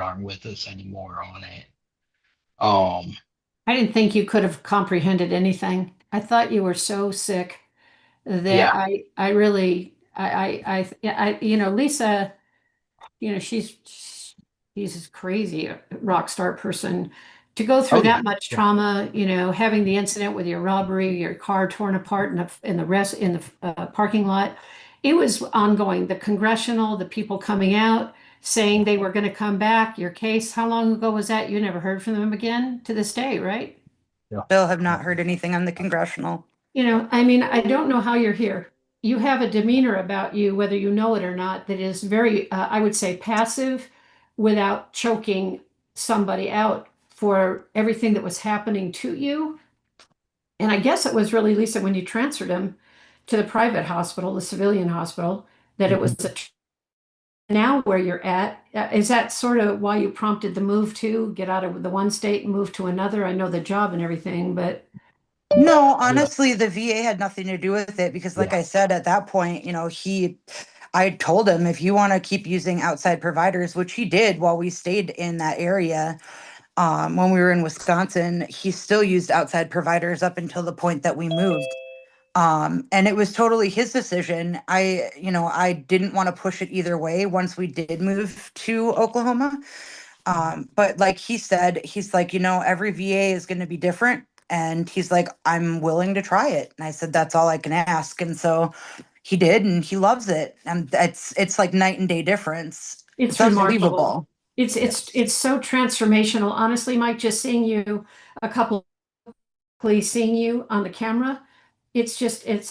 aren't with us anymore on it. Um, I didn't think you could have comprehended anything. I thought you were so sick that yeah. I really, Lisa, she's a crazy rock star person. To go through Oh yeah. that much Yeah. trauma, having the incident with your robbery, your car torn apart in the parking lot, it was ongoing. The congressional, the people coming out saying they were going to come back. Your case, how long ago was that? You never heard from them again to this day, right? Yeah. Still have not Yeah. heard anything on the congressional. I mean, I don't know how you're here. You have a demeanor about you, whether you know it or not, that is very, I would say, passive without choking somebody out for everything that was happening to you. And I guess it was really, Lisa, when you transferred him to the private hospital, the civilian hospital, that it was Mhm. now where you're at. Is that sort of why you prompted the move to get out of the one state and move to another? I know the job and everything, but No, Yeah. honestly, the VA had nothing to do with it because, like Yeah. I said, at that point, I told him if you want to keep using outside providers, which he did while we stayed in that area, when we were in Wisconsin, he still used outside providers up until the point that we moved. And it was totally his decision. I didn't want to push it either way once we did move to Oklahoma. But like he said, he's like, every VA is going to be different. And he's like, I'm willing to try it. And I said, that's all I can ask. And so he did, and he loves it. And it's like night and day difference. it's It's remarkable. unbelievable. It's Yeah. it's it's so transformational. Honestly, Mike, just seeing you a couple seeing you on the camera, it's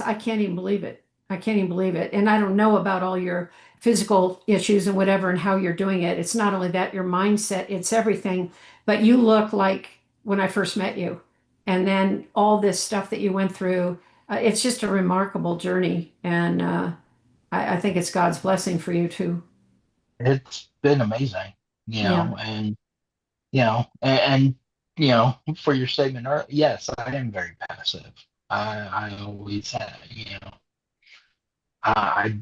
I can't even believe it. I can't even believe it. And I don't know about all your physical issues and whatever and how you're doing it. It's not only that, your mindset, it's everything. But you look like when I first met you. And then all this stuff that you went through, it's just a remarkable journey. And I think it's God's blessing for you too. It's been amazing, Yeah. and for your statement, yes, I am very passive. I always have, I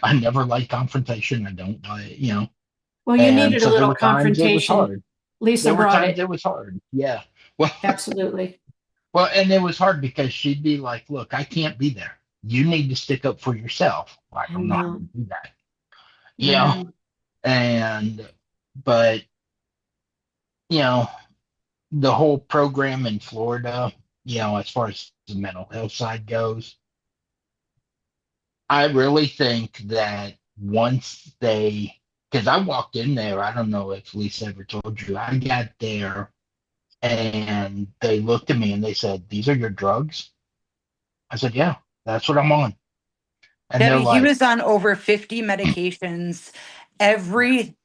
I never like confrontation. I don't like, Well, you and needed a so there little were times it was confrontation. hard. Lisa There were brought times it. it was hard. Yeah. Well, Absolutely. well, and it was hard because she'd be like, "Look, I can't be there. You need to stick up for yourself." I I don't know how to know. do that, you know. Yeah. And but you know, the whole program in Florida, as far as the mental health side goes, I really think that once because I walked in there, I don't know if Lisa ever told you, I got there and they looked at me and they said, "These are your drugs?" I said, "Yeah, that's what I'm on." And they're Debbie, he like, was on over 50 medications every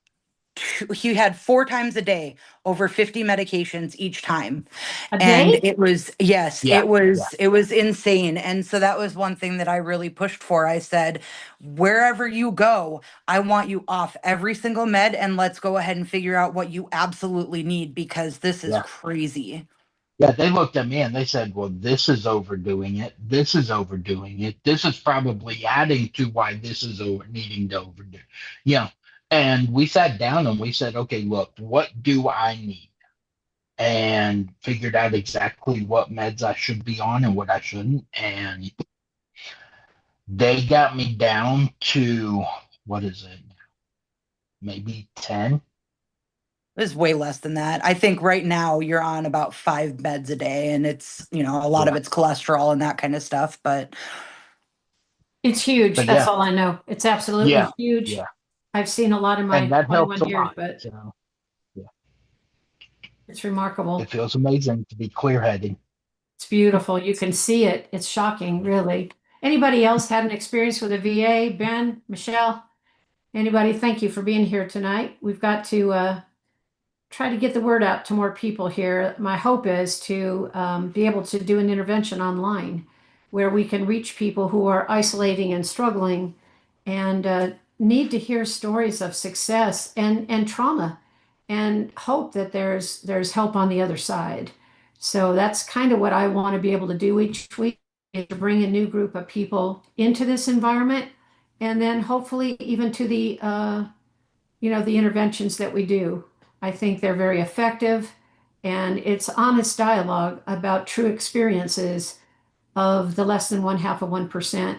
he had 4 times a day, over 50 medications each time. A And day? it was, yes, "Yeah, yeah, it was insane. And so that was one thing that I really pushed for. I said, wherever you go, I want you off every single med, and let's go ahead and figure out what you absolutely need, because this is yeah." crazy. Yeah, they looked at me and they said, "Well, this is overdoing it. This is overdoing it. This is probably adding to why this is needing to overdo." Yeah. And we sat down and we said, "Okay, look, what do I need?" And figured out exactly what meds I should be on and what I shouldn't. And they got me down to, what is it? Maybe 10. It was way less than that. I think right now you're on about 5 meds a day, and it's, a lot of Yeah. it's cholesterol and that kind of stuff. But It's huge. But That's yeah, all I know. It's absolutely yeah, huge. yeah. I've seen a lot in And my that helps 21 a years, lot. but So yeah, it's it remarkable. feels amazing to be clear headed. It's beautiful. You can see it. It's shocking, really. Anybody else had an experience with a VA? Ben, Michelle, anybody? Thank you for being here tonight. We've got to try to get the word out to more people here. My hope is to be able to do an intervention online where we can reach people who are isolating and struggling and need to hear stories of success and trauma and hope that there's help on the other side. So that's kind of what I want to be able to do each week, is to bring a new group of people into this environment and then hopefully even to the the interventions that we do. I think they're very effective, and it's honest dialogue about true experiences of the less than 1/2 of 1%.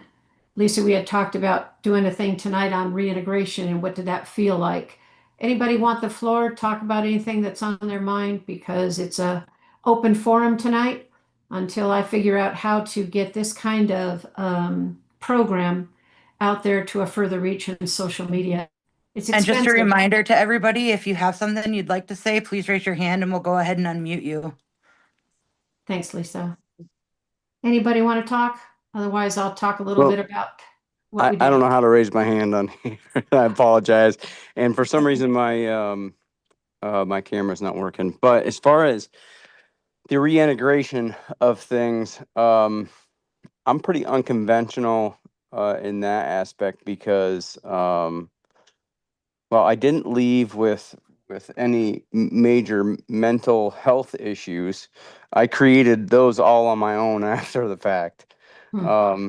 Lisa, we had talked about doing a thing tonight on reintegration and what did that feel like. Anybody want the floor? Talk about anything that's on their mind, because it's a open forum tonight until I figure out how to get this kind of program out there to a further reach in social media. It's And just a expensive. reminder to everybody, if you have something you'd like to say, please raise your hand and we'll go ahead and unmute you. Thanks, Lisa. Anybody want to talk? Otherwise, I'll talk a little bit about what we do. I don't know how to raise my hand on here. I apologize. And for some reason, my camera's not working. But as far as the reintegration of things, I'm pretty unconventional in that aspect because, well, I didn't leave with any major mental health issues. I created those all on my own after the fact. Hmm.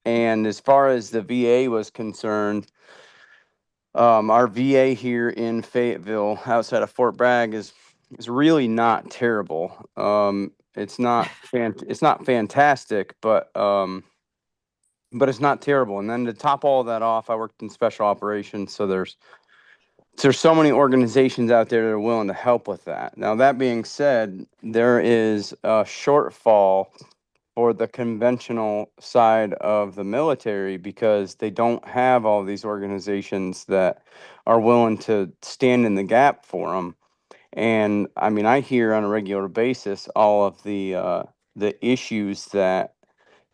And as far as the VA was concerned, our VA here in Fayetteville, outside of Fort Bragg, is really not terrible. It's not fantastic, but it's not terrible. And then to top all that off, I worked in special operations, so there's so many organizations out there that are willing to help with that. Now, that being said, there is a shortfall for the conventional side of the military because they don't have all these organizations that are willing to stand in the gap for them. And I mean, I hear on a regular basis all of the issues that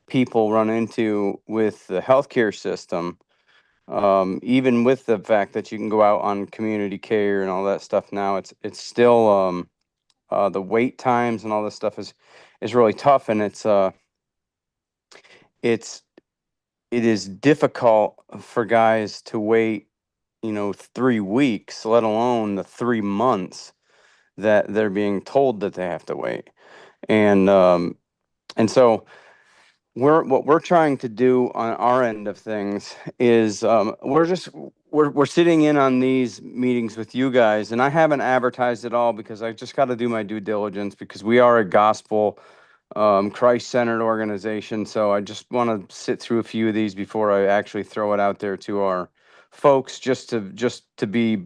people run into with the healthcare system, even with the fact that you can go out on community care and all that stuff now. It's still the wait times and all this stuff is really tough, and it is difficult for guys to wait, 3 weeks, let alone the 3 months that they're being told that they have to wait. And so what we're trying to do on our end of things is we're sitting in on these meetings with you guys, and I haven't advertised it all because I just got to do my due diligence because we are a gospel Christ-centered organization. So I just want to sit through a few of these before I actually throw it out there to our folks, just to be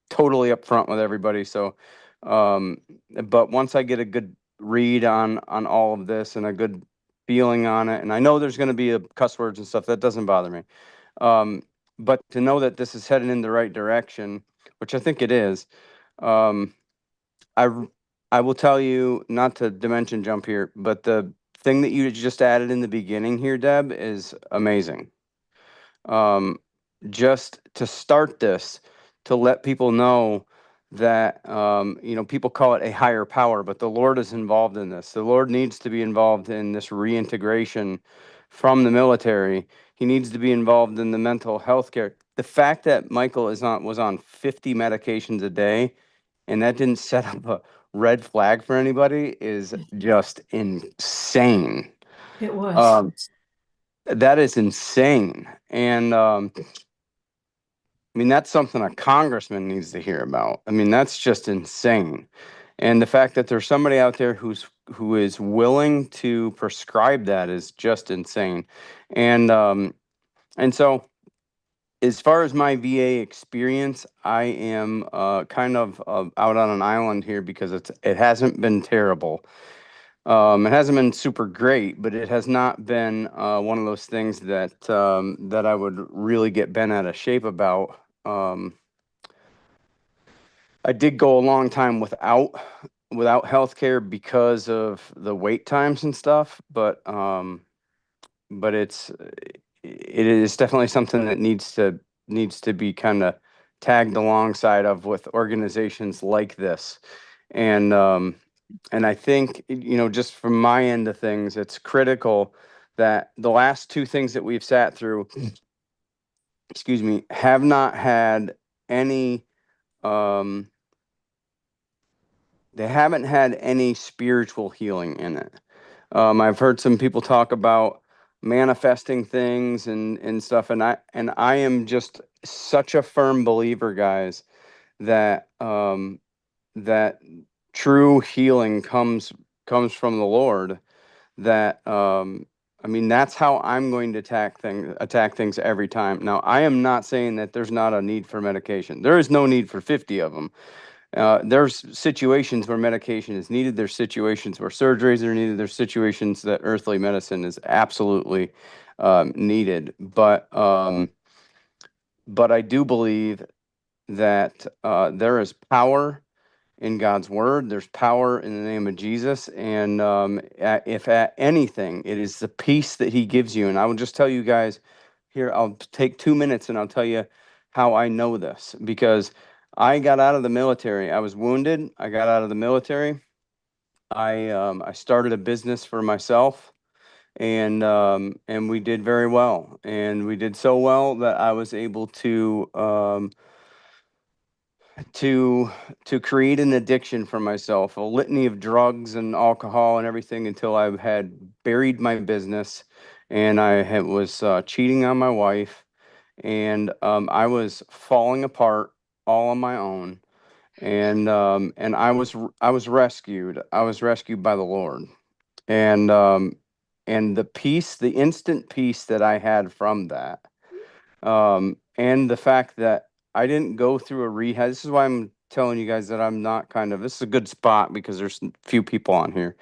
totally upfront with everybody. So, but once I get a good read on all of this and a good feeling on it, and I know there's going to be a cuss words and stuff, that doesn't bother me. But to know that this is heading in the right direction, which I think it is, I I will tell you, not to dimension jump here, but the thing that you just added in the beginning here, Deb, is amazing. Just to start this, to let people know that, people call it a higher power, but the Lord is involved in this. The Lord needs to be involved in this reintegration from the military. He needs to be involved in the mental health care. The fact that Michael was on 50 medications a day, and that didn't set up a red flag for anybody is just insane. It was. That is insane. And I mean, that's something a congressman needs to hear about. I mean, that's just insane. And the fact that there's somebody out there who is willing to prescribe that is just insane. And so as far as my VA experience, I am kind of out on an island here because it hasn't been terrible. It hasn't been super great, but it has not been one of those things that I would really get bent out of shape about. I did go a long time without healthcare because of the wait times and stuff, but it is definitely something that needs to be kind of tagged alongside of with organizations like this. And I think, just from my end of things, it's critical that the last two things that we've sat through, excuse me, have not had any they haven't had any spiritual healing in it. I've heard some people talk about manifesting things and stuff. And I am just such a firm believer, guys, that that true healing comes from the Lord. That I mean, that's how I'm going to attack things every time. Now, I am not saying that there's not a need for medication. There is no need for 50 of them. There's situations where medication is needed. There's situations where surgeries are needed. There's situations that earthly medicine is absolutely needed. But I do believe that there is power in God's word. There's power in the name of Jesus. And if at anything, it is the peace that he gives you. And I will just tell you guys here, I'll take 2 minutes and I'll tell you how I know this, because I got out of the military. I was wounded. I got out of the military. I started a business for myself, and we did very well. And we did so well that I was able to create an addiction for myself, a litany of drugs and alcohol and everything, until I had buried my business, and was cheating on my wife, and I was falling apart all on my own, and I was rescued. I was rescued by the Lord, and the peace, the instant peace that I had from that, and the fact that I didn't go through a rehab. This is why I'm telling you guys that I'm not this is a good spot, because there's a few people on here.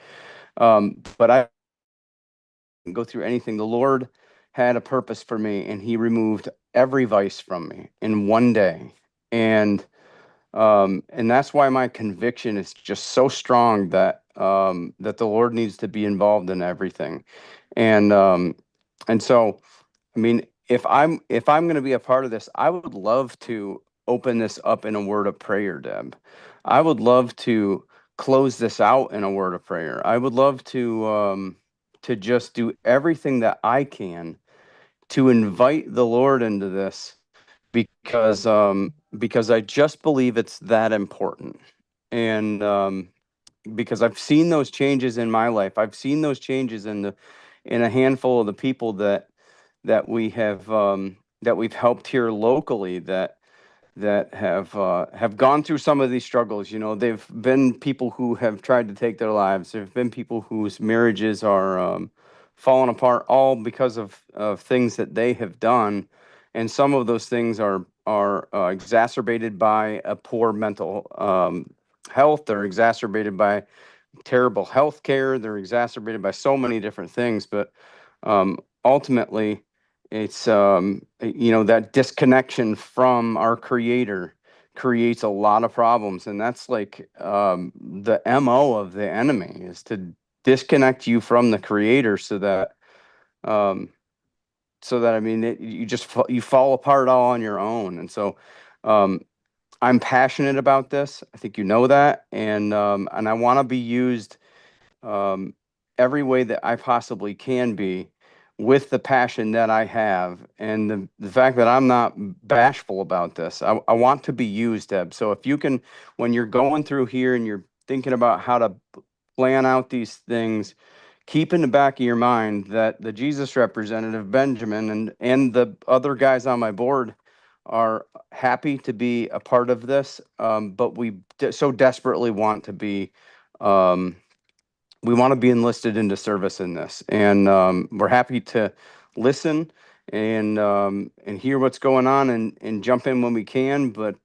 But I didn't go through anything. The Lord had a purpose for me, and he removed every vice from me in one day. And that's why my conviction is just so strong that that the Lord needs to be involved in everything. And so, I mean, if I'm going to be a part of this, I would love to open this up in a word of prayer, Deb. I would love to close this out in a word of prayer. I would love to just do everything that I can to invite the Lord into this, because I just believe it's that important. And because I've seen those changes in my life. I've seen those changes in a handful of the people that we have that we've helped here locally, that have gone through some of these struggles. You know, they've been people who have tried to take their lives. There've been people whose marriages are falling apart, all because of things that they have done, and some of those things are exacerbated by a poor mental health. They're exacerbated by terrible health care. They're exacerbated by so many different things. But ultimately, it's that disconnection from our Creator creates a lot of problems, and that's like the MO of the enemy, is to disconnect you from the Creator, so that I mean, you fall apart all on your own. And so I'm passionate about this. I think you know that, and I want to be used every way that I possibly can be, with the passion that I have, and the fact that I'm not bashful about this. I want to be used, Deb. So if you can, when you're going through here and you're thinking about how to plan out these things, keep in the back of your mind that the Jesus representative, Benjamin, and the other guys on my board are happy to be a part of this, but we so desperately want to be we want to be enlisted into service in this, and we're happy to listen and hear what's going on, and jump in when we can. But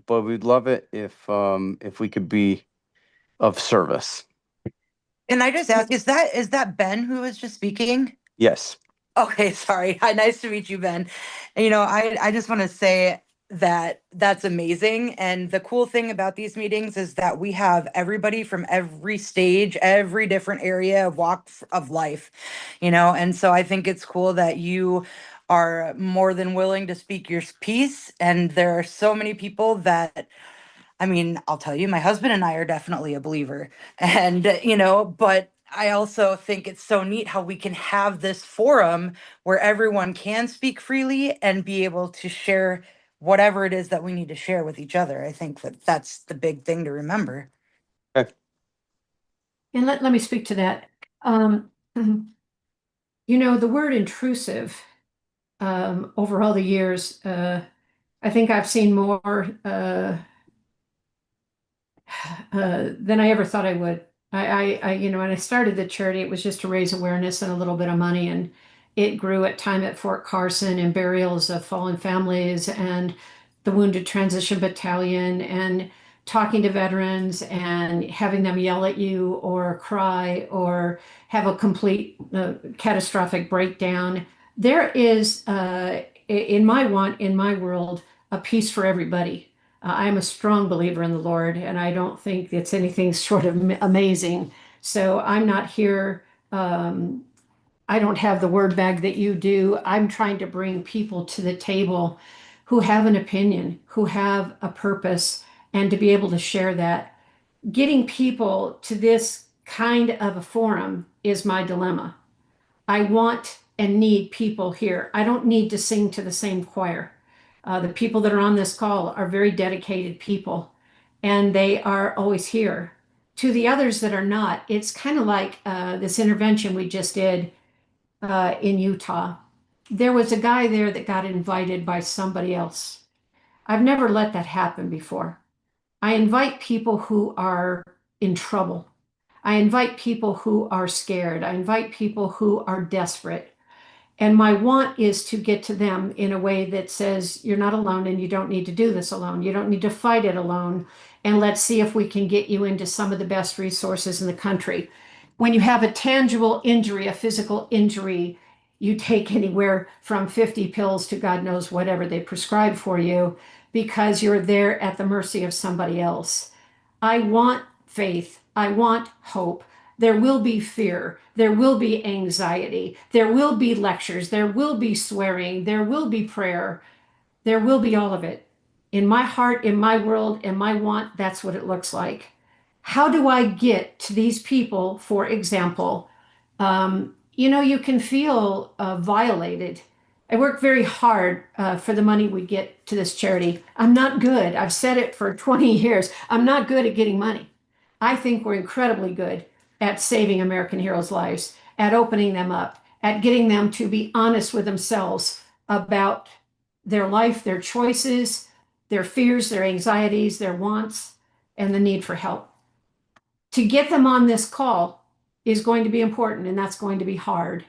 we'd love it if we could be of service. Can I just ask, is that Ben who was just speaking? Yes. Okay, sorry. Hi, nice to meet you, Ben. And, I just want to say that that's amazing. And the cool thing about these meetings is that we have everybody from every stage, every different area of of life, and so I think it's cool that you are more than willing to speak your piece. And there are so many people that, I mean, I'll tell you, my husband and I are definitely a believer. And, but I also think it's so neat how we can have this forum where everyone can speak freely and be able to share whatever it is that we need to share with each other. I think that that's the big thing to remember. Okay. And let me speak to that. You know, the word intrusive, over all the years, I think I've seen more than I ever thought I would. You know, when I started the charity, it was just to raise awareness and a little bit of money, and it grew at time at Fort Carson and burials of fallen families and the Wounded Transition Battalion and talking to veterans and having them yell at you or cry or have a complete catastrophic breakdown. There is, in my world, a piece for everybody. I'm a strong believer in the Lord, and I don't think it's anything short of amazing. So I'm not here. I don't have the word bag that you do. I'm trying to bring people to the table who have an opinion, who have a purpose, and to be able to share that. Getting people to this kind of a forum is my dilemma. I want and need people here. I don't need to sing to the same choir. The people that are on this call are very dedicated people, and they are always here. To the others that are not, it's kind of like this intervention we just did in Utah. There was a guy there that got invited by somebody else. I've never let that happen before. I invite people who are in trouble. I invite people who are scared. I invite people who are desperate. And my want is to get to them in a way that says, you're not alone and you don't need to do this alone. You don't need to fight it alone. And let's see if we can get you into some of the best resources in the country. When you have a tangible injury, a physical injury, you take anywhere from 50 pills to God knows whatever they prescribe for you because you're there at the mercy of somebody else. I want faith. I want hope. There will be fear. There will be anxiety. There will be lectures. There will be swearing. There will be prayer. There will be all of it. In my heart, in my world, in my want, that's what it looks like. How do I get to these people, for example? You know, you can feel violated. I work very hard for the money we get to this charity. I'm not good. I've said it for 20 years. I'm not good at getting money. I think we're incredibly good at saving American heroes' lives, at opening them up, at getting them to be honest with themselves about their life, their choices, their fears, their anxieties, their wants, and the need for help. To get them on this call is going to be important, and that's going to be hard.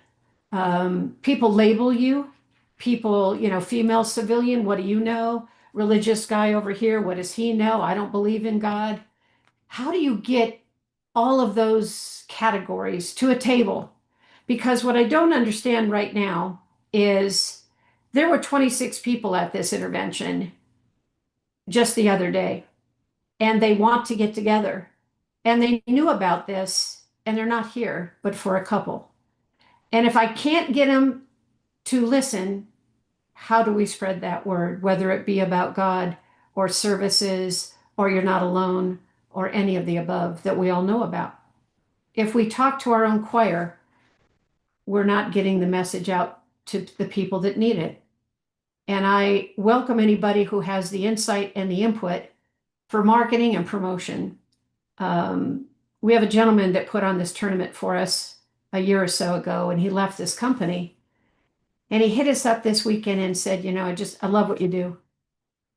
People label you, people, you know, female civilian, what do you know? Religious guy over here, what does he know? I don't believe in God. How do you get all of those categories to a table? Because what I don't understand right now is there were 26 people at this intervention just the other day, and they want to get together. And they knew about this, and they're not here, but for a couple. And if I can't get them to listen, how do we spread that word, whether it be about God or services or you're not alone or any of the above that we all know about? If we talk to our own choir, we're not getting the message out to the people that need it. And I welcome anybody who has the insight and the input for marketing and promotion. We have a gentleman that put on this tournament for us a year or so ago, and he left this company. And he hit us up this weekend and said, you know, I love what you do.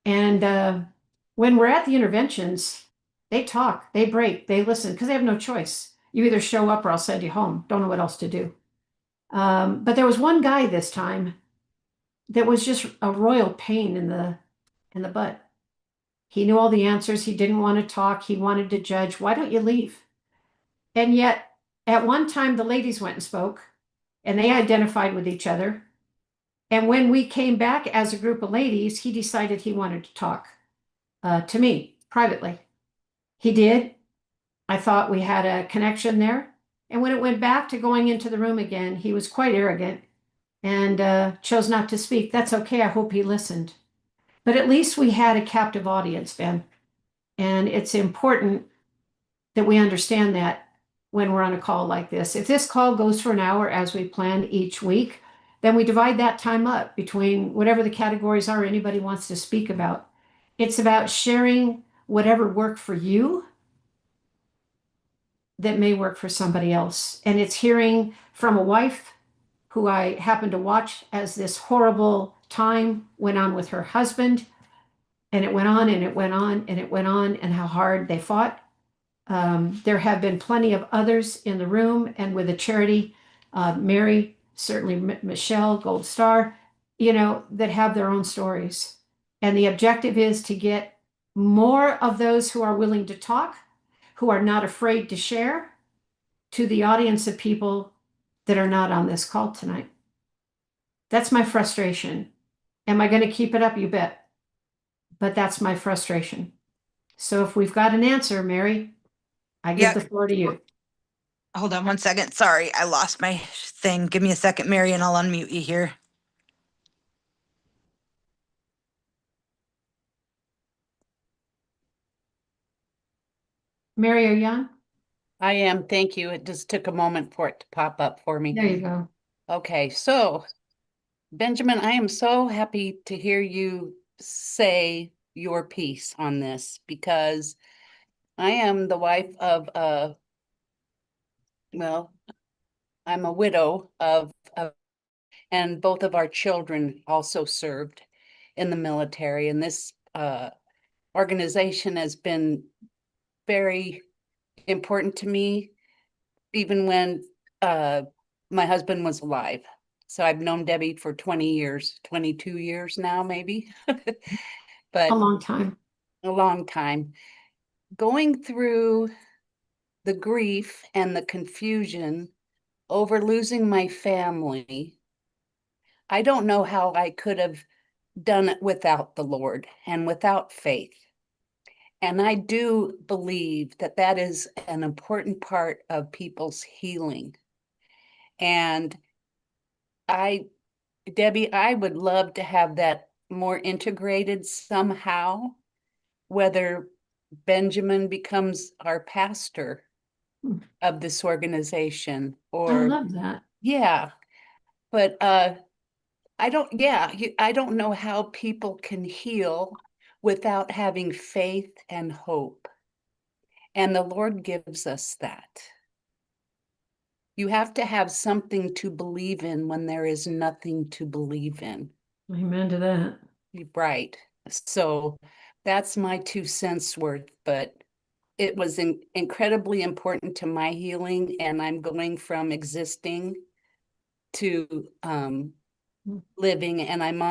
And when we're at the interventions, they talk, they break, they listen, because they have no choice. You either show up or I'll send you home. Don't know what else to do. But there was one guy this time that was just a royal pain in the butt. He knew all the answers. He didn't want to talk. He wanted to judge. Why don't you leave? And yet, at one time, the ladies went and spoke, and they identified with each other. And when we came back as a group of ladies, he decided he wanted to talk to me privately. He did. I thought we had a connection there. And when it went back to going into the room again, he was quite arrogant and chose not to speak. That's okay. I hope he listened. But at least we had a captive audience, Ben. And it's important that we understand that when we're on a call like this. If this call goes for an hour as we plan each week, then we divide that time up between whatever the categories are anybody wants to speak about. It's about sharing whatever worked for you that may work for somebody else. And it's hearing from a wife who I happened to watch as this horrible time went on with her husband, and it went on and it went on and it went on, and how hard they fought. There have been plenty of others in the room and with the charity, Mary, certainly Michelle, Gold Star, that have their own stories. And the objective is to get more of those who are willing to talk, who are not afraid to share, to the audience of people that are not on this call tonight. That's my frustration. Am I going to keep it up? You bet. But that's my frustration. So if we've got an answer, Mary, I give the floor to you. Hold on one second. Sorry, I lost my thing. Give me a second, Mary, and I'll unmute you here. Mary, are you on? I am, thank you. It just took a moment for it to pop up for me. There you go. Okay, so Benjamin, I am so happy to hear you say your piece on this, because I am the wife of I'm a widow and both of our children also served in the military, and this organization has been very important to me, even when my husband was alive. So I've known Debbie for 20 years, 22 years now, maybe, but A long time. a long time. Going through the grief and the confusion over losing my family, I don't know how I could have done it without the Lord and without faith. And I do believe that that is an important part of people's healing. And Debbie, I would love to have that more integrated somehow, whether Benjamin becomes our pastor of this organization I or, love that. yeah, but I don't know how people can heal without having faith and hope. And the Lord gives us that. You have to have something to believe in when there is nothing to believe in. Amen to that. Right. So that's my 2 cents worth, but it was incredibly important to my healing, and I'm going from existing to living, and I'm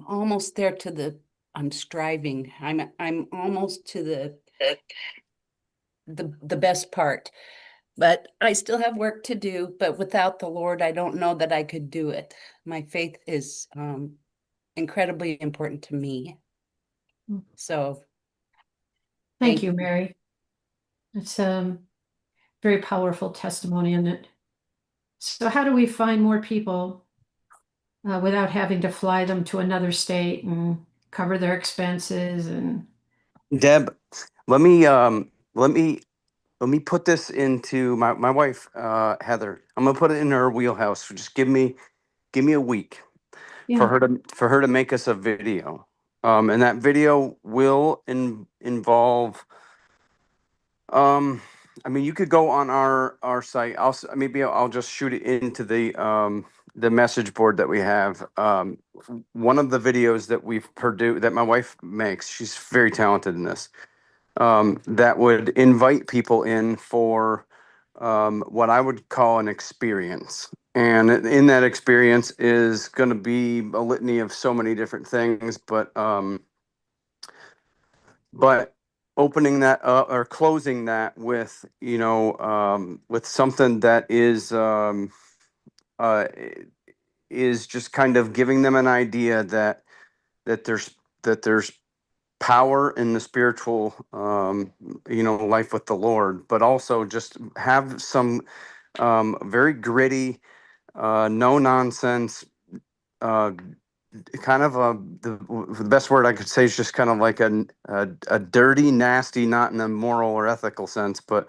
almost there to I'm striving. I'm almost to the best part, but I still have work to do. But without the Lord, I don't know that I could do it. My faith is incredibly important to me. So Thank you, Mary. It's very powerful testimony, isn't it? So how do we find more people without having to fly them to another state and cover their expenses? And Deb, let me put this into my wife, Heather. I'm gonna put it in her wheelhouse. Just give me a week yeah, for her to make us a video. And that video will involve. I mean, you could go on our site. Maybe I'll just shoot it into the message board that we have. One of the videos that we've produced that my wife makes. She's very talented in this. That would invite people in for what I would call an experience. And in that experience is going to be a litany of so many different things, but opening that up or closing that with, with something that uh, is just kind of giving them an idea that there's power in the spiritual, life with the Lord, but also just have some very gritty, no nonsense, uh, kind of the best word I could say is just kind of like a dirty, nasty, not in a moral or ethical sense, but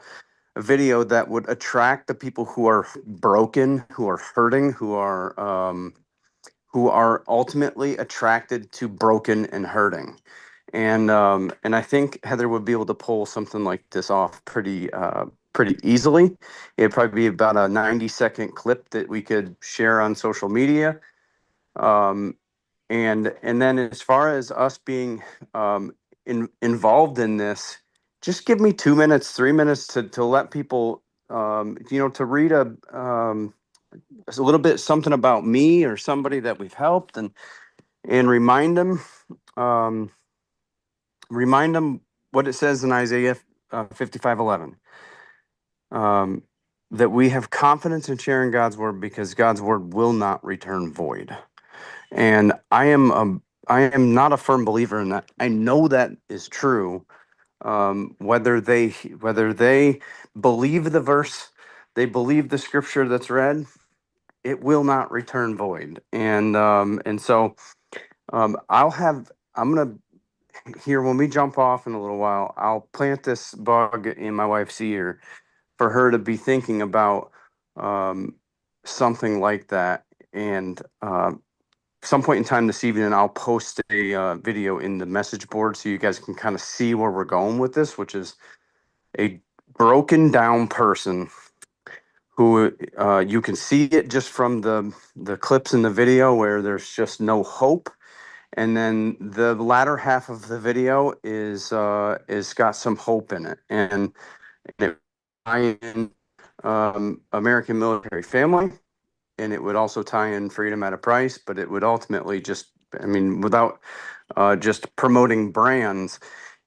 a video that would attract the people who are broken, who are hurting, who are ultimately attracted to broken and hurting. And I think Heather would be able to pull something like this off pretty pretty easily. It'd probably be about a 90-second clip that we could share on social media. And then as far as us being involved in this, just give me 2 minutes, 3 minutes to let people, to read a little bit something about me or somebody that we've helped, and remind them, what it says in Isaiah 55:11. That we have confidence in sharing God's word because God's word will not return void. And I am not a firm believer in that. I know that is true. Whether they believe the verse, they believe the scripture that's read, it will not return void. And so I'm gonna here when we jump off in a little while, I'll plant this bug in my wife's ear for her to be thinking about something like that. And some point in time this evening, I'll post a video in the message board so you guys can kind of see where we're going with this, which is a broken down person who you can see it just from the clips in the video where there's just no hope. And then the latter half of the video is got some hope in it. And I in American military family, and it would also tie in freedom at a price, but it would ultimately just, I mean, without just promoting brands,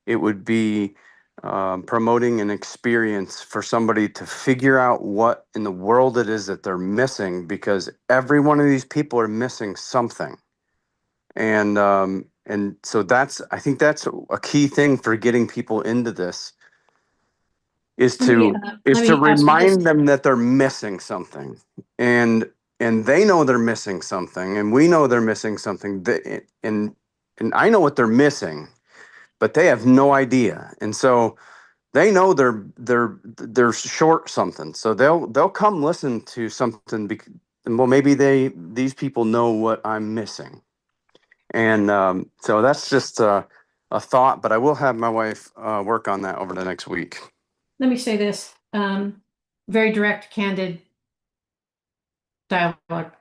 it would be promoting an experience for somebody to figure out what in the world it is that they're missing, because every one of these people are missing something. And so I think that's a key thing for getting people into this, is Let me, to let me ask you this. remind them that they're missing something, and they know they're missing something, and we know they're missing something. And I know what they're missing, but they have no idea, and so they know they're short something. So they'll come listen to something. And well, maybe these people know what I'm missing, and so that's just a thought. But I will have my wife work on that over the next week. Let me say this, very direct, candid dialogue.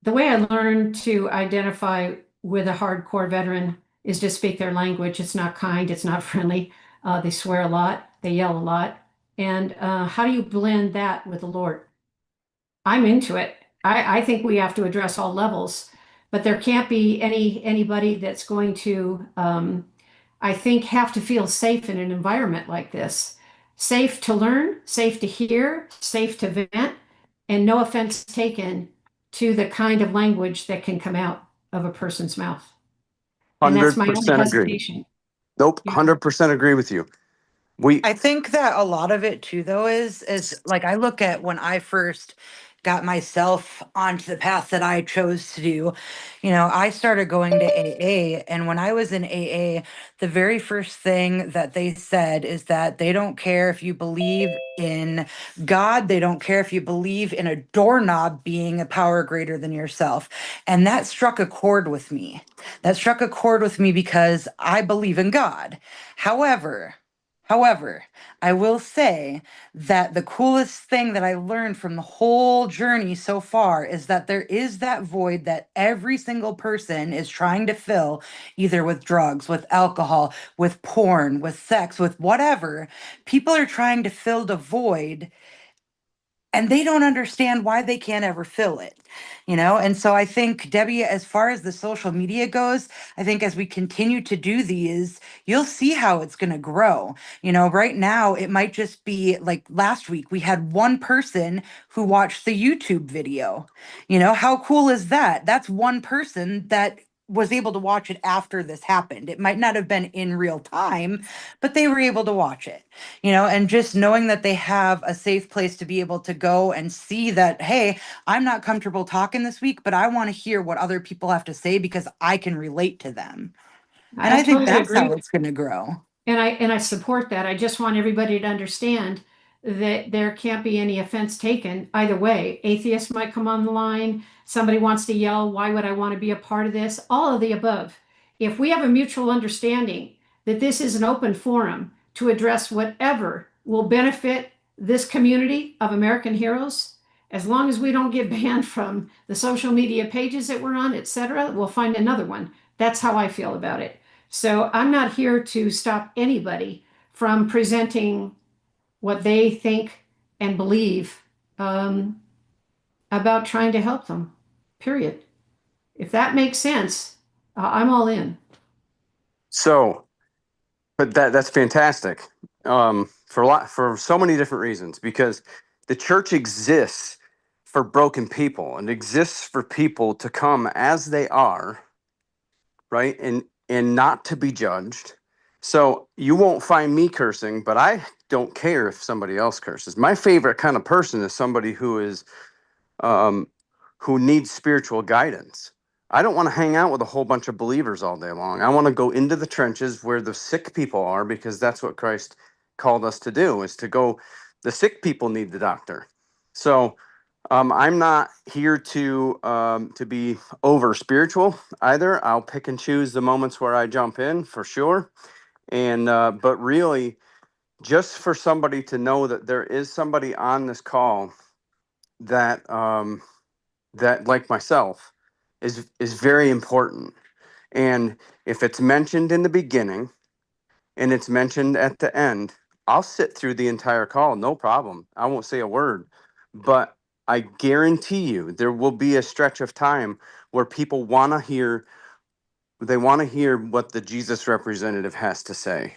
The way I learned to identify with a hardcore veteran is to speak their language. It's not kind, it's not friendly. They swear a lot, they yell a lot. And how do you blend that with the Lord? I'm into it. I think we have to address all levels, but there can't be anybody that's going to, I think, have to feel safe in an environment like this. Safe to learn, safe to hear, safe to vent, and no offense taken to the kind of language that can come out of a person's mouth. And that's my only 100% agree. hesitation. Nope, Yeah. 100% agree with you. I think that a lot of it too, though, is like I look at when I first got myself onto the path that I chose to do. I started going to AA, and when I was in AA, the very first thing that they said is that they don't care if you believe in God, they don't care if you believe in a doorknob being a power greater than yourself. And that struck a chord with me. That struck a chord with me because I believe in God. However, I will say that the coolest thing that I learned from the whole journey so far is that there is that void that every single person is trying to fill, either with drugs, with alcohol, with porn, with sex, with whatever. People are trying to fill the void, and they don't understand why they can't ever fill it. And so I think, Debbie, as far as the social media goes, I think as we continue to do these, you'll see how it's going to grow. Right now it might just be like last week we had one person who watched the YouTube video. How cool is that? That's one person that was able to watch it after this happened. It might not have been in real time, but they were able to watch it. And just knowing that they have a safe place to be able to go and see that, hey, I'm not comfortable talking this week, but I want to hear what other people have to say because I can relate to them. And I think totally that's agree. how it's going to grow. And I support that. I just want everybody to understand that there can't be any offense taken either way. Atheists might come on the line. Somebody wants to yell, why would I want to be a part of this? All of the above. If we have a mutual understanding that this is an open forum to address whatever will benefit this community of American heroes, as long as we don't get banned from the social media pages that we're on, etc., we'll find another one. That's how I feel about it. So I'm not here to stop anybody from presenting what they think and believe um, about trying to help them, period. If that makes sense, I'm all in. So, but that's fantastic. For so many different reasons, because the church exists for broken people and exists for people to come as they are, right? And not to be judged. So you won't find me cursing, but I don't care if somebody else curses. My favorite kind of person is somebody um, who needs spiritual guidance. I don't want to hang out with a whole bunch of believers all day long. I want to go into the trenches where the sick people are, because that's what Christ called us to do, is to go. The sick people need the doctor. So I'm not here to be over spiritual either. I'll pick and choose the moments where I jump in for sure. And but really, just for somebody to know that there is somebody on this call that that, like myself, is very important. And if it's mentioned in the beginning and it's mentioned at the end, I'll sit through the entire call, no problem. I won't say a word. But I guarantee you there will be a stretch of time where people want to hear, they want to hear what the Jesus representative has to say.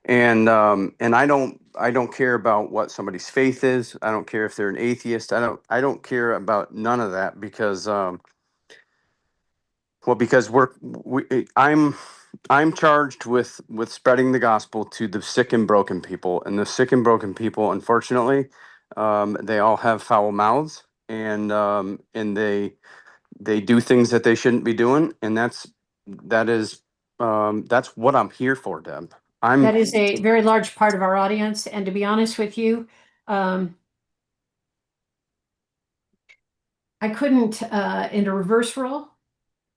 And I don't care about what somebody's faith is. I don't care if they're an atheist. I don't care about none of that, because well, because I'm charged with spreading the gospel to the sick and broken people, and the sick and broken people, unfortunately, they all have foul mouths, and they do things that they shouldn't be doing, and that's what I'm here for, Deb. I'm That is a very large part of our audience. And to be honest with you, I couldn't, in a reverse role,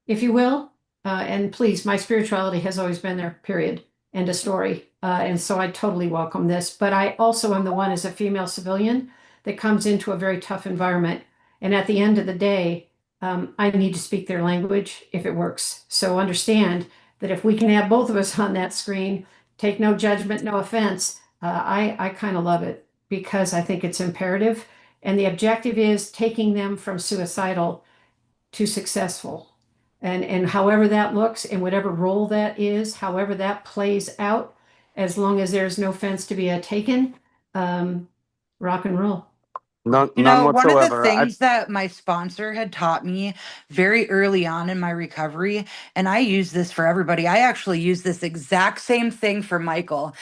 if you will. And please, my spirituality has always been there, period. End of story. And so I totally welcome this. But I also am the one as a female civilian that comes into a very tough environment. And at the end of the day, I need to speak their language if it works. So understand that if we can have both of us on that screen, take no judgment, no offense. I kind of love it because I think it's imperative. And the objective is taking them from suicidal to successful. And however that looks and whatever role that is, however that plays out, as long as there's no fence to be taken, rock and roll. none One of the whatsoever. things that my sponsor had taught me very early on in my recovery, and I use this for everybody, I actually use this exact same thing for Michael,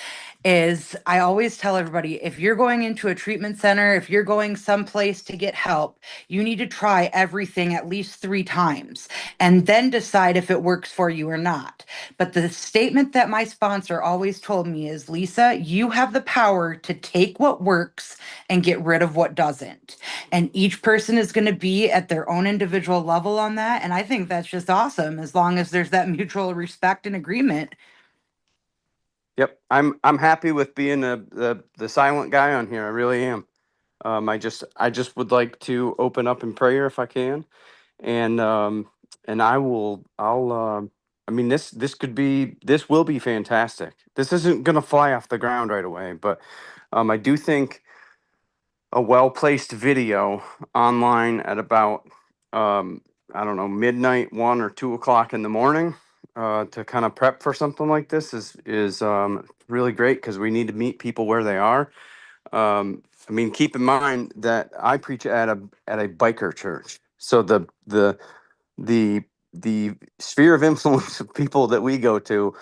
is I always tell everybody, if you're going into a treatment center, if you're going someplace to get help, you need to try everything at least 3 times and then decide if it works for you or not. But the statement that my sponsor always told me is, Lisa, you have the power to take what works and get rid of what doesn't. And each person is going to be at their own individual level on that. And I think that's just awesome, as long as there's that mutual respect and agreement. Yep, I'm happy with being the silent guy on here. I really am. I just would like to open up in prayer if I can, and I mean, this will be fantastic. This isn't gonna fly off the ground right away, but I do think a well-placed video online at about I don't know, midnight, 1 or 2 o'clock in the morning, to kind of prep for something like this is really great, because we need to meet people where they are. I mean, keep in mind that I preach at a biker church, so the the sphere of influence of people that we go to,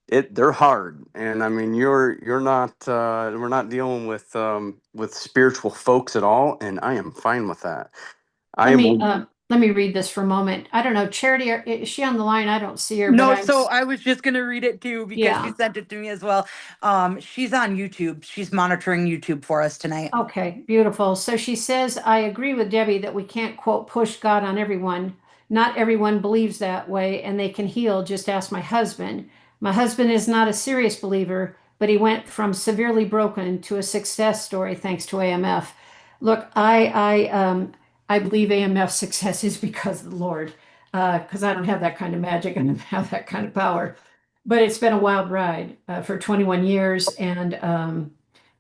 they're hard. And I mean, you're not we're not dealing with spiritual folks at all, and I am fine with that. I Let me will. let me read this for a moment. I don't know, Charity, is she on the line? I don't see her, but No, I'm so I was just gonna read it too because she yeah. sent it to me as well. She's on YouTube. She's monitoring YouTube for us tonight. Okay, beautiful. So she says, I agree with Debbie that we can't quote push God on everyone. Not everyone believes that way and they can heal. Just ask my husband. My husband is not a serious believer, but he went from severely broken to a success story thanks to AMF. Look, I believe AMF's success is because of the Lord, because I don't have that kind of magic and I don't have that kind of power. But it's been a wild ride for 21 years, and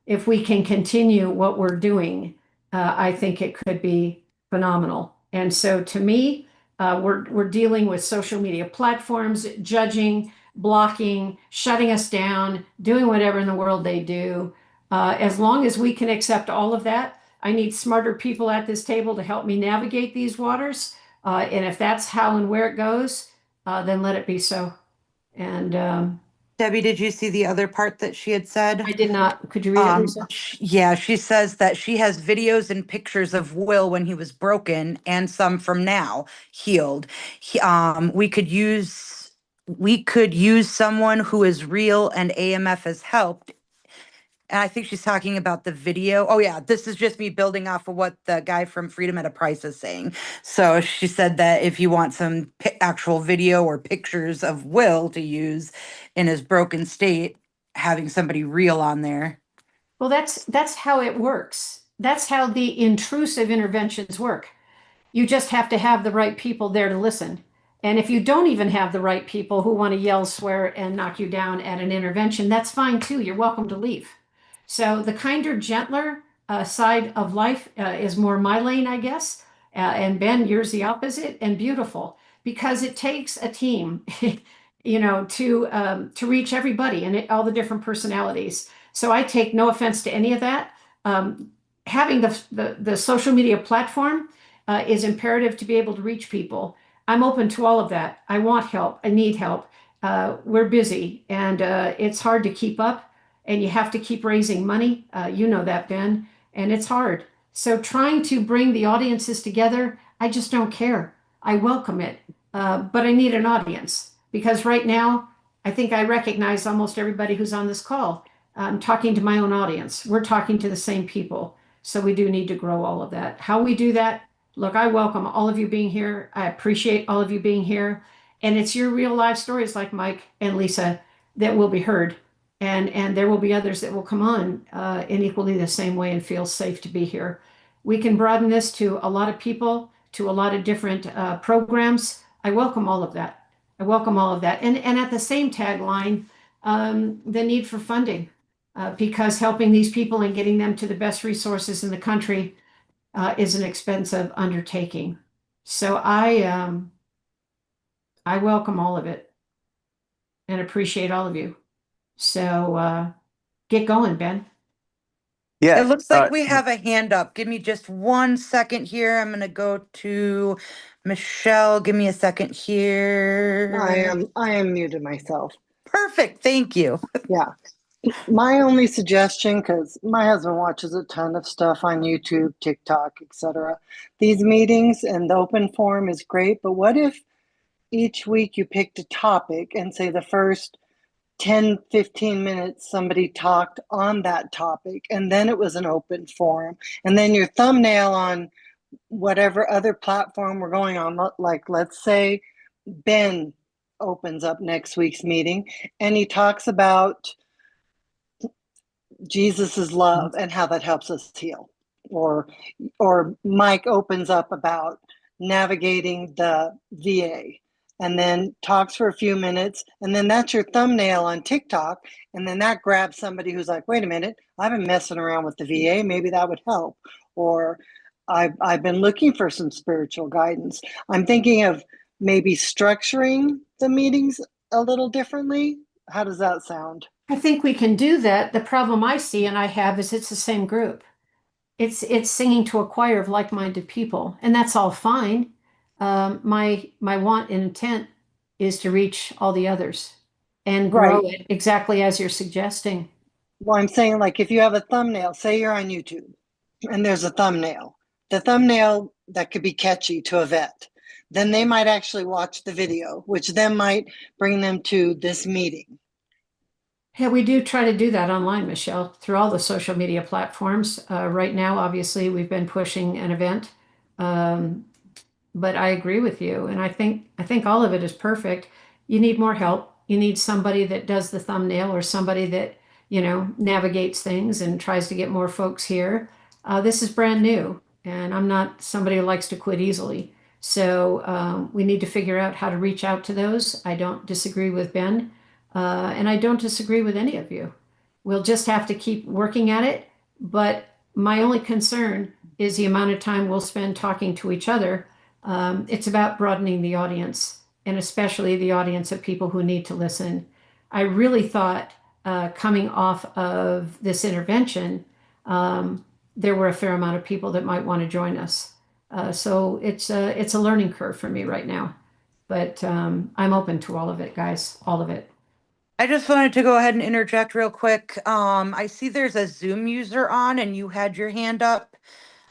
if we can continue what we're doing, I think it could be phenomenal. And so, to me, we're dealing with social media platforms, judging, blocking, shutting us down, doing whatever in the world they do. As long as we can accept all of that, I need smarter people at this table to help me navigate these waters. And if that's how and where it goes, then let it be so. And Debbie, did you see the other part that she had said? I did not. Could you read it, Lisa? Yeah, she says that she has videos and pictures of Will when he was broken and some from now healed. We could use someone who is real and AMF has helped. And I think she's talking about the video. Oh yeah, this is just me building off of what the guy from Freedom at a Price is saying. So she said that if you want some actual video or pictures of Will to use in his broken state, having somebody real on there. Well, that's how it works. That's how the intrusive interventions work. You just have to have the right people there to listen. And if you don't even have the right people who want to yell, swear, and knock you down at an intervention, that's fine too. You're welcome to leave. So the kinder, gentler side of life is more my lane, I guess. And Ben, yours the opposite, and beautiful because it takes a team, to reach everybody and all the different personalities. So I take no offense to any of that. Having the social media platform is imperative to be able to reach people. I'm open to all of that. I want help. I need help. We're busy and it's hard to keep up, and you have to keep raising money. You know that, Ben, and it's hard. So trying to bring the audiences together, I just don't care. I welcome it, but I need an audience because right now, I think I recognize almost everybody who's on this call. I'm talking to my own audience. We're talking to the same people. So we do need to grow all of that. How we do that, look, I welcome all of you being here. I appreciate all of you being here. And it's your real life stories like Mike and Lisa that will be heard. And there will be others that will come on in equally the same way and feel safe to be here. We can broaden this to a lot of people, to a lot of different programs. I welcome all of that. I welcome all of that. And at the same tagline, the need for funding, because helping these people and getting them to the best resources in the country is an expensive undertaking. So I welcome all of it and appreciate all of you. So get going, Ben. Yeah. It looks like we have a hand up. Give me just 1 second here. I'm gonna go to Michelle. Give me a second here. I am muted myself. Perfect. Thank you. Yeah. My only suggestion, because my husband watches a ton of stuff on YouTube, TikTok, etc. These meetings and the open forum is great, but what if each week you picked a topic and say the first 10, 15 minutes somebody talked on that topic, and then it was an open forum, and then your thumbnail on whatever other platform we're going on, like let's say Ben opens up next week's meeting and he talks about Jesus's love and how that helps us heal, or Mike opens up about navigating the VA and then talks for a few minutes, and then that's your thumbnail on TikTok, and then that grabs somebody who's like, wait a minute, I've been messing around with the VA, maybe that would help, or I've been looking for some spiritual guidance. I'm thinking of maybe structuring the meetings a little differently. How does that sound? I think we can do that. The problem I see and I have is it's the same group. It's singing to a choir of like-minded people, and that's all fine. My want and intent is to reach all the others and grow it exactly as you're suggesting. Well, I'm saying, like, if you have a thumbnail, say you're on YouTube and there's a thumbnail, the thumbnail that could be catchy to a vet, then they might actually watch the video, which then might bring them to this meeting. Yeah, we do try to do that online, Michelle, through all the social media platforms. Right now, obviously, we've been pushing an event, but I agree with you, and I think all of it is perfect. You need more help. You need somebody that does the thumbnail or somebody that navigates things and tries to get more folks here. This is brand new, and I'm not somebody who likes to quit easily. So we need to figure out how to reach out to those. I don't disagree with Ben, and I don't disagree with any of you. We'll just have to keep working at it. But my only concern is the amount of time we'll spend talking to each other. It's about broadening the audience, and especially the audience of people who need to listen. I really thought coming off of this intervention, there were a fair amount of people that might want to join us. So it's a learning curve for me right now, but I'm open to all of it, guys, all of it. I just wanted to go ahead and interject real quick. I see there's a Zoom user on and you had your hand up.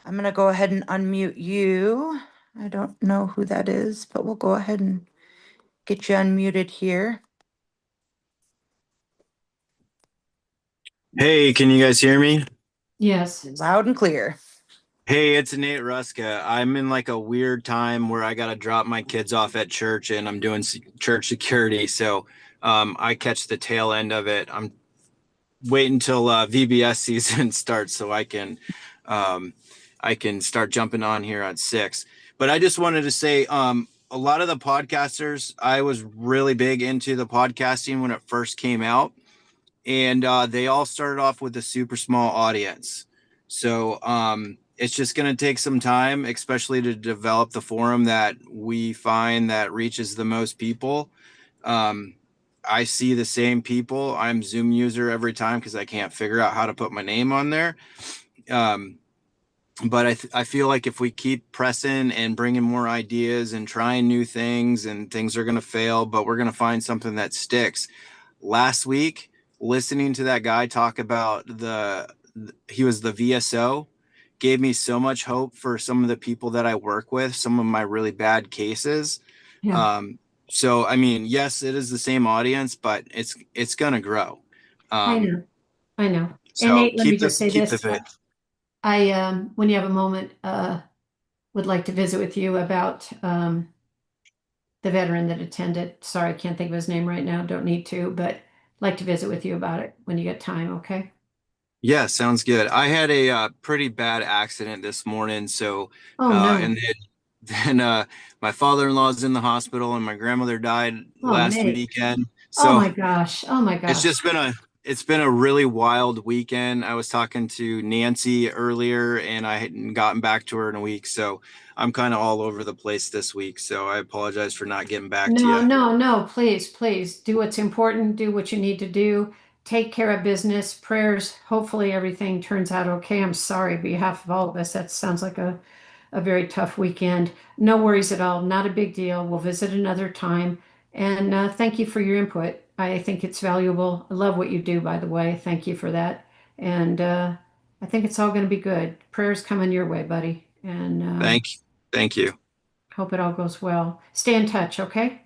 I'm gonna go ahead and unmute you. I don't know who that is, but we'll go ahead and get you unmuted here. Hey, can you guys hear me? Yes. Loud and clear. Hey, it's Nate Ruska. I'm in like a weird time where I got to drop my kids off at church and I'm doing church security. So I catch the tail end of it. I'm waiting until VBS season starts so I can start jumping on here at 6. But I just wanted to say a lot of the podcasters, I was really big into the podcasting when it first came out. And they all started off with a super small audience. So it's just going to take some time, especially to develop the forum that we find that reaches the most people. I see the same people. I'm Zoom user every time because I can't figure out how to put my name on there. But I feel like if we keep pressing and bringing more ideas and trying new things, and things are going to fail, but we're going to find something that sticks. Last week, listening to that guy talk about he was the VSO gave me so much hope for some of the people that I work with, some of my really bad cases. Yeah. So, I mean, yes, it is the same audience, but it's going to grow. I know. I know. And So Nate, let me just say keep the this. faith. When you have a moment, would like to visit with you about the veteran that attended. Sorry, I can't think of his name right now. Don't need to, but like to visit with you about it when you get time, okay? Yeah, sounds good. I had a pretty bad accident this morning. So, Oh, no. and then my father-in-law's in the hospital and my grandmother died Oh, last Nate. weekend. Oh So my gosh. Oh my it's gosh. just it's been a really wild weekend. I was talking to Nancy earlier and I hadn't gotten back to her in a week. So I'm kind of all over the place this week. So I apologize for not getting back to No, you. no, no, please, please do what's important, do what you need to do, take care of business, prayers. Hopefully everything turns out okay. I'm sorry, on behalf of all of us. That sounds like a very tough weekend. No worries at all. Not a big deal. We'll visit another time. And thank you for your input. I think it's valuable. I love what you do, by the way. Thank you for that. And I think it's all going to be good. Prayers coming your way, buddy. And Thank you. hope it all goes well. Stay in touch, okay?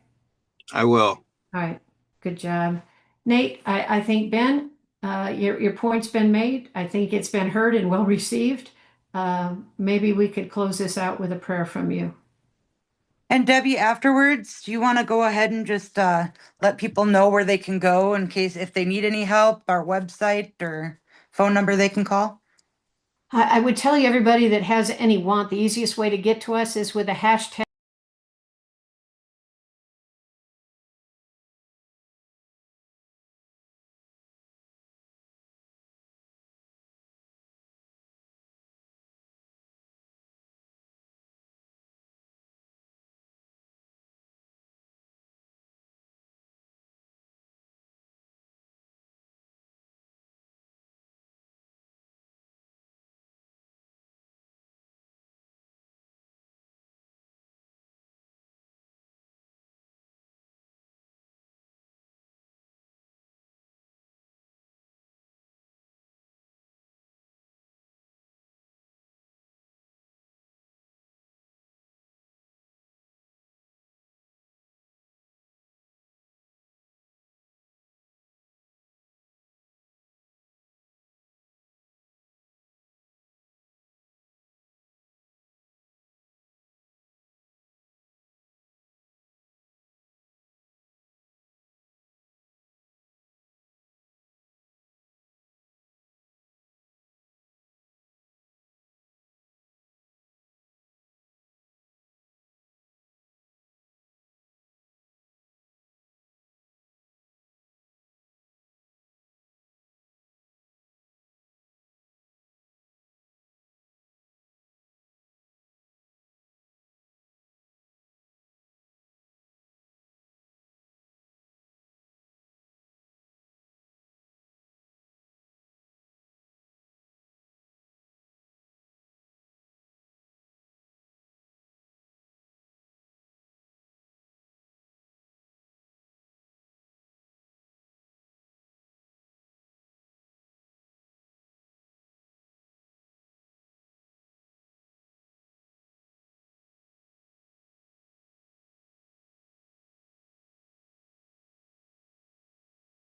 I will. All right. Good job. Nate, I think Ben, your point's been made. I think it's been heard and well received. Maybe we could close this out with a prayer from you. And Debbie, afterwards, do you want to go ahead and just let people know where they can go in case if they need any help, our website or phone number they can call? I would tell you, everybody that has any want, the easiest way to get to us is with a hashtag